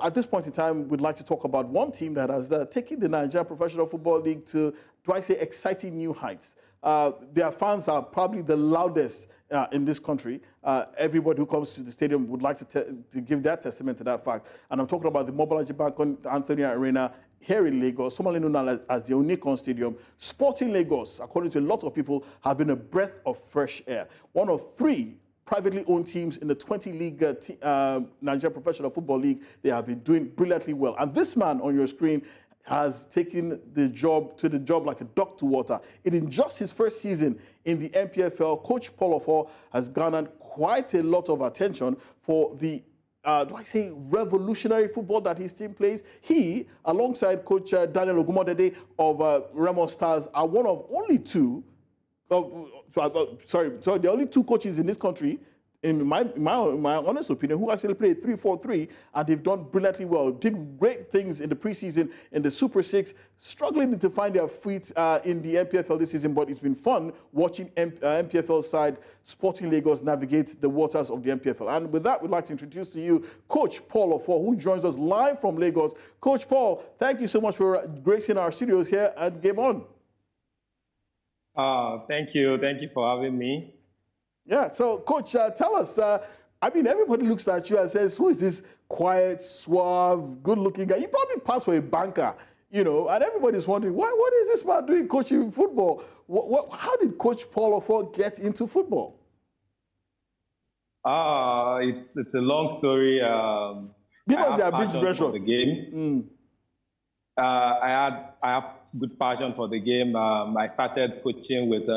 at this point in time, we'd like to talk about one team that has taken the Nigerian Professional Football League to, do I say, exciting new heights. Their fans are probably the loudest in this country. Everybody who comes to the stadium would like to give their testament to that fact. And I'm talking about the Mobolaji Bank Anthony Arena here in Lagos, formerly known as the Onikon Stadium. Sporting Lagos, according to a lot of people, have been a breath of fresh air. One of three privately owned teams in the 20-league Nigeria Professional Football League. They have been doing brilliantly well. And this man on your screen has taken the job like a duck to water. In just his first season in the NPFL, Coach Paul Offor has garnered quite a lot of attention for the revolutionary football that his team plays. He, alongside Coach Daniel Ogumodede of Remo Stars, are one of only two. The only two coaches in this country, in my honest opinion, who actually played 3-4-3, and they've done brilliantly well. Did great things in the preseason in the Super Six, struggling to find their feet in the NPFL this season, but it's been fun watching NPFL side Sporting Lagos navigate the waters of the NPFL. And with that, we'd like to introduce to you Coach Paul Offor, who joins us live from Lagos. Coach Paul, thank you so much for gracing our studios here at Game On. Thank you. Thank you for having me. Yeah, so Coach, tell us, everybody looks at you and says, who is this quiet, suave, good-looking guy? You probably pass for a banker, and everybody's wondering, what is this man doing coaching football? How did Coach Paul Offor get into football? It's a long story. Give us the abridged version. For the game. I have good passion for the game. I started coaching with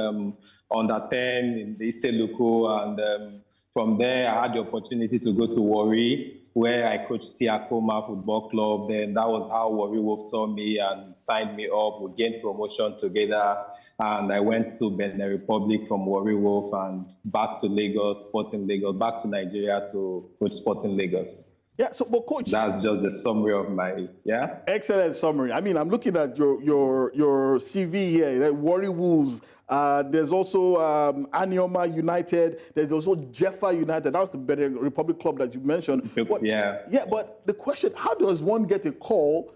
under 10 in the Iseluko, and from there I had the opportunity to go to Warri, where I coached Tiakoma Football Club. Then that was how Warri Wolf saw me and signed me up. We gained promotion together, and I went to Benin Republic from Warri Wolf and back to Lagos, Sporting Lagos, back to Nigeria to coach Sporting Lagos. Yeah, so, but Coach, that's just the summary of my, yeah? Excellent summary. I'm looking at your CV here, Warri Wolves. There's also Anioma United. There's also Jeffa United. That was the Benin Republic club that you mentioned. Yeah, but the question, how does one get a call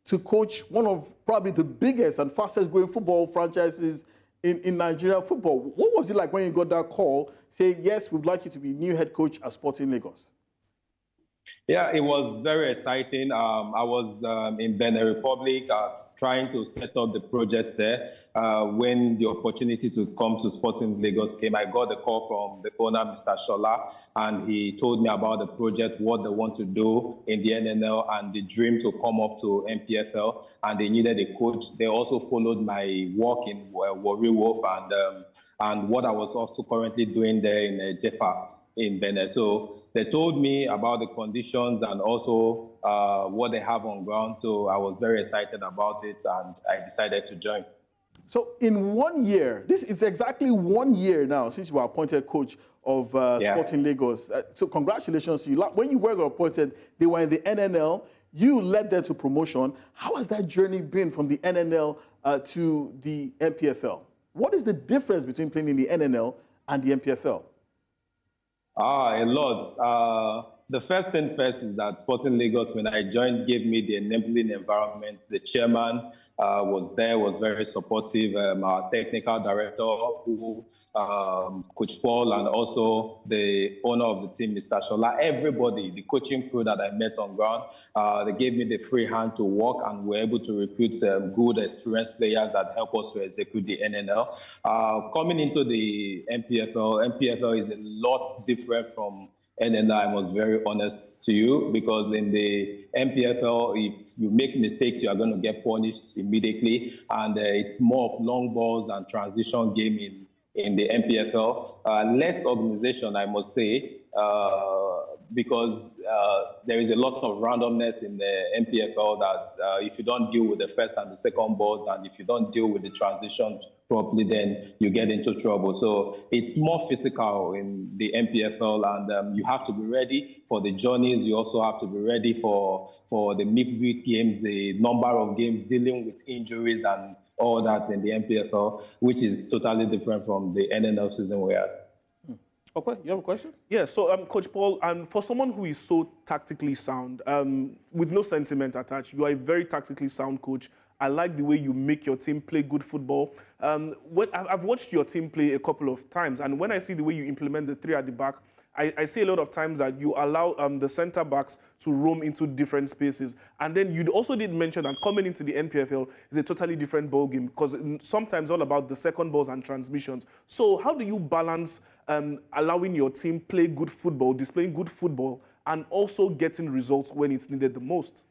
to coach one of probably the biggest and fastest growing football franchises in Nigeria football? What was it like when you got that call saying, yes, we'd like you to be new head coach at Sporting Lagos? Yeah, it was very exciting. I was in Benin Republic trying to set up the projects there. When the opportunity to come to Sporting Lagos came, I got a call from the owner, Mr. Shola, and he told me about the project, what they want to do in the NNL, and the dream to come up to NPFL, and they needed a coach. They also followed my work in Warri Wolf and what I was also currently doing there in Jeffa in Benin. So they told me about the conditions and also what they have on ground. So I was very excited about it, and I decided to join. So in 1 year, this is exactly 1 year now since you were appointed coach of Sporting Lagos. So congratulations to you. When you were appointed, they were in the NNL. You led them to promotion. How has that journey been from the NNL to the NPFL? What is the difference between playing in the NNL and the NPFL? A lot. The first thing first is that Sporting Lagos, when I joined, gave me the enabling environment. The chairman was there, was very supportive. Our technical director, Coach Paul, and also the owner of the team, Mr. Shola, everybody, the coaching crew that I met on ground, they gave me the free hand to work, and we're able to recruit good, experienced players that help us to execute the NNL. Coming into the NPFL is a lot different from NNL. I was very honest to you, because in the NPFL, if you make mistakes, you are going to get punished immediately, and it's more of long balls and transition game in the NPFL. Less organization, I must say, because there is a lot of randomness in the NPFL that if you don't deal with the first and the second balls, and if you don't deal with the transitions properly, then you get into trouble. So it's more physical in the NPFL, and you have to be ready for the journeys. You also have to be ready for the midweek games, the number of games, dealing with injuries and all that in the NPFL, which is totally different from the NNL season we had. Okay, you have a question? Yeah, so Coach Paul, for someone who is so tactically sound, with no sentiment attached, you are a very tactically sound coach. I like the way you make your team play good football. I've watched your team play a couple of times, and when I see the way you implement the three at the back, I see a lot of times that you allow the center backs to roam into different spaces. And then you also did mention that coming into the NPFL is a totally different ballgame because sometimes all about the second balls and transmissions. So how do you balance allowing your team play good football, displaying good football, and also getting results when it's needed the most?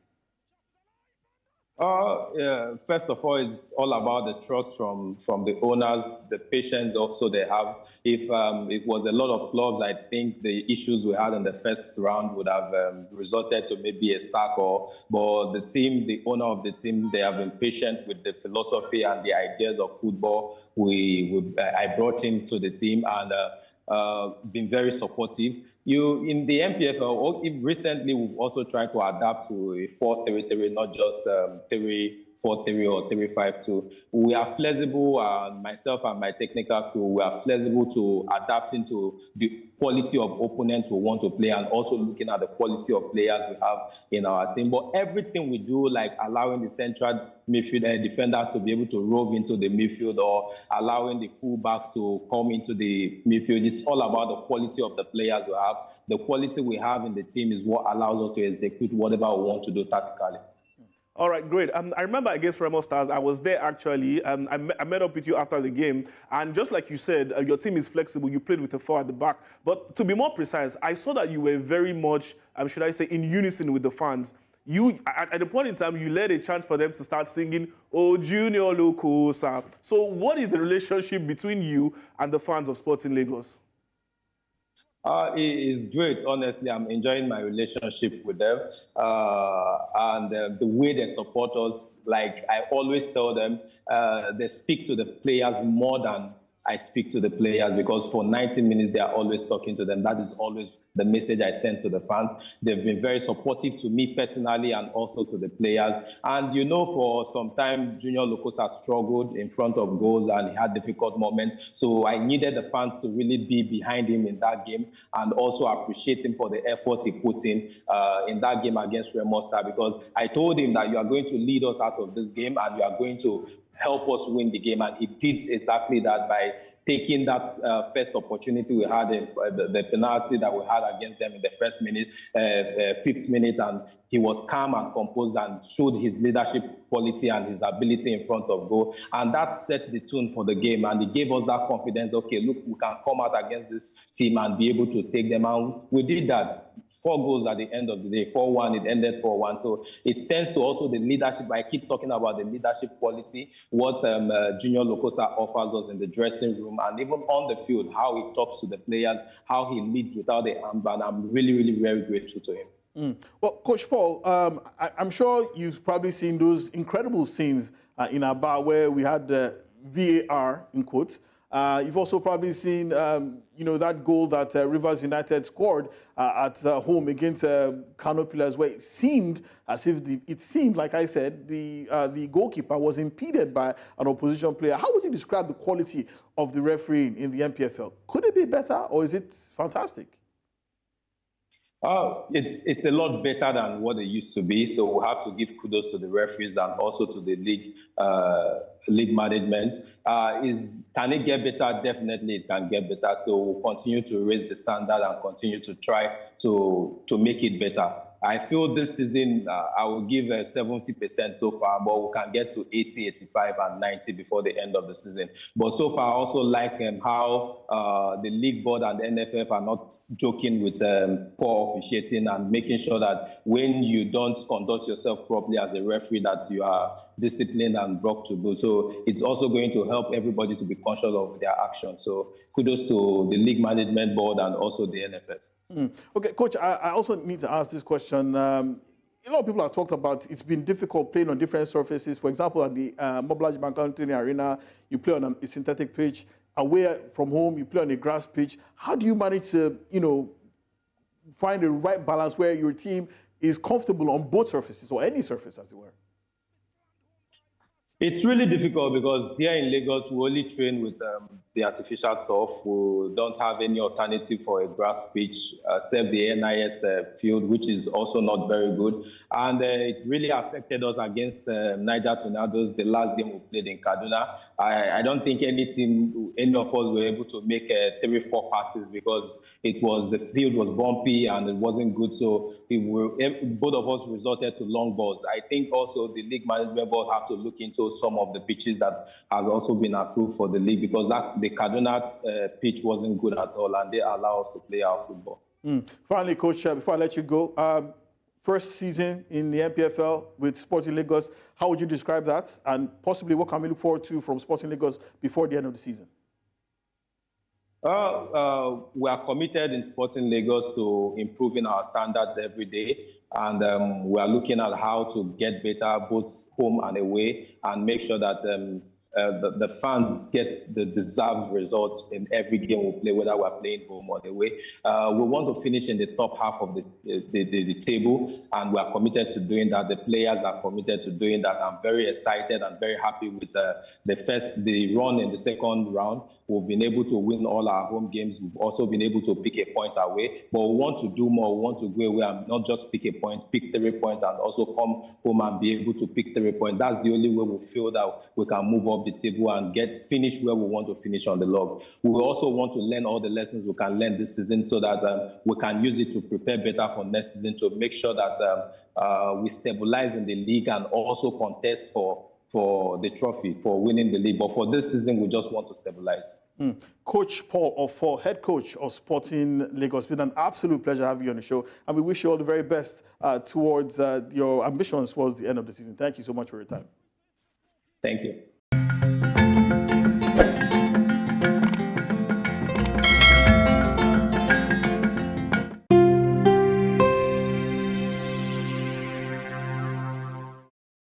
Yeah. First of all, it's all about the trust from the owners, the patience also they have. If it was a lot of clubs, I think the issues we had in the first round would have resulted to maybe a sack. But the team, the owner of the team, they have been patient with the philosophy and the ideas of football I brought into the team and been very supportive. In the NPFL, recently we've also tried to adapt to a 4-3-3, not just 3-4-3 or 3-5-2. We are flexible, myself and my technical crew, we are flexible to adapting to the quality of opponents we want to play and also looking at the quality of players we have in our team. But everything we do, like allowing the central midfield defenders to be able to rove into the midfield or allowing the fullbacks to come into the midfield, it's all about the quality of the players we have. The quality we have in the team is what allows us to execute whatever we want to do tactically. All right, great. I remember against Remo Stars, I was there actually. I met up with you after the game. And just like you said, your team is flexible. You played with a 4 at the back. But to be more precise, I saw that you were very much, should I say, in unison with the fans. You, at the point in time, you led a chant for them to start singing, "Oh, Junior Locosa." So what is the relationship between you and the fans of Sporting Lagos? It is great. Honestly, I'm enjoying my relationship with them. And the way they support us, like I always tell them, they speak to the players more than I speak to the players because for 90 minutes, they are always talking to them. That is always the message I send to the fans. They've been very supportive to me personally and also to the players. And for some time, Junior Locosa struggled in front of goals and he had difficult moments. So I needed the fans to really be behind him in that game and also appreciate him for the effort he put in that game against Remo Star because I told him that you are going to lead us out of this game and you are going to help us win the game. And he did exactly that by taking that first opportunity we had in the penalty that we had against them in the first minute, 5th minute, and he was calm and composed and showed his leadership quality and his ability in front of goal. And that set the tone for the game, and he gave us that confidence, okay, look, we can come out against this team and be able to take them out. We did that. 4 goals at the end of the day, 4-1, it ended 4-1. So it tends to also the leadership. I keep talking about the leadership quality, what Junior Locosa offers us in the dressing room and even on the field, how he talks to the players, how he leads without the armband. I'm really, really very grateful to him. Well, Coach Paul, I'm sure you've probably seen those incredible scenes in our bar where we had VAR, in quotes. You've also probably seen, that goal that Rivers United scored at home against Kano Pillars, where it seemed as if like I said, the goalkeeper was impeded by an opposition player. How would you describe the quality of the refereeing in the NPFL? Could it be better, or is it fantastic? It's a lot better than what it used to be. So we'll have to give kudos to the referees and also to the league management. Can it get better? Definitely it can get better. So we'll continue to raise the standard and continue to try to make it better. I feel this season I will give 70% so far, but we can get to 80, 85, and 90 before the end of the season. But so far, I also like how the league board and the NFF are not joking with poor officiating and making sure that when you don't conduct yourself properly as a referee, that you are disciplined and brought to book. So it's also going to help everybody to be conscious of their actions. So kudos to the league management board and also the NFF. Okay, Coach, I also need to ask this question. A lot of people have talked about it's been difficult playing on different surfaces. For example, at the Mobile Bank Arena, you play on a synthetic pitch. Away from home, you play on a grass pitch. How do you manage to, find the right balance where your team is comfortable on both surfaces or any surface, as it were? It's really difficult because here in Lagos, we only train with the artificial turf. We don't have any alternative for a grass pitch except the NIS field, which is also not very good. And it really affected us against Niger Tornadoes, the last game we played in Kaduna. I don't think any of us were able to make 3-4 passes because the field was bumpy and it wasn't good. So both of us resorted to long balls. I think also the league management board have to look into some of the pitches that has also been approved for the league, because the Kaduna pitch wasn't good at all, and they allow us to play our football. Finally, Coach, before I let you go, first season in the NPFL with Sporting Lagos, how would you describe that? And possibly what can we look forward to from Sporting Lagos before the end of the season? We are committed in Sporting Lagos to improving our standards every day, and we are looking at how to get better both home and away, and make sure that the fans get the deserved results in every game we play, whether we're playing home or away. We want to finish in the top half of the table, and we are committed to doing that. The players are committed to doing that. I'm very excited and very happy with the run in the second round. We've been able to win all our home games. We've also been able to pick a point away, but we want to do more. We want to go away and not just pick a point, pick 3 points, and also come home and be able to pick 3 points. That's the only way we feel that we can move up the table and finish where we want to finish on the log. We also want to learn all the lessons we can learn this season so that we can use it to prepare better for next season, to make sure that we stabilize in the league and also contest for the trophy, for winning the league. But for this season, we just want to stabilize. Coach Paul Offor, head coach of Sporting Lagos, it's been an absolute pleasure having you on the show, and we wish you all the very best towards your ambitions towards the end of the season. Thank you so much for your time. Thank you.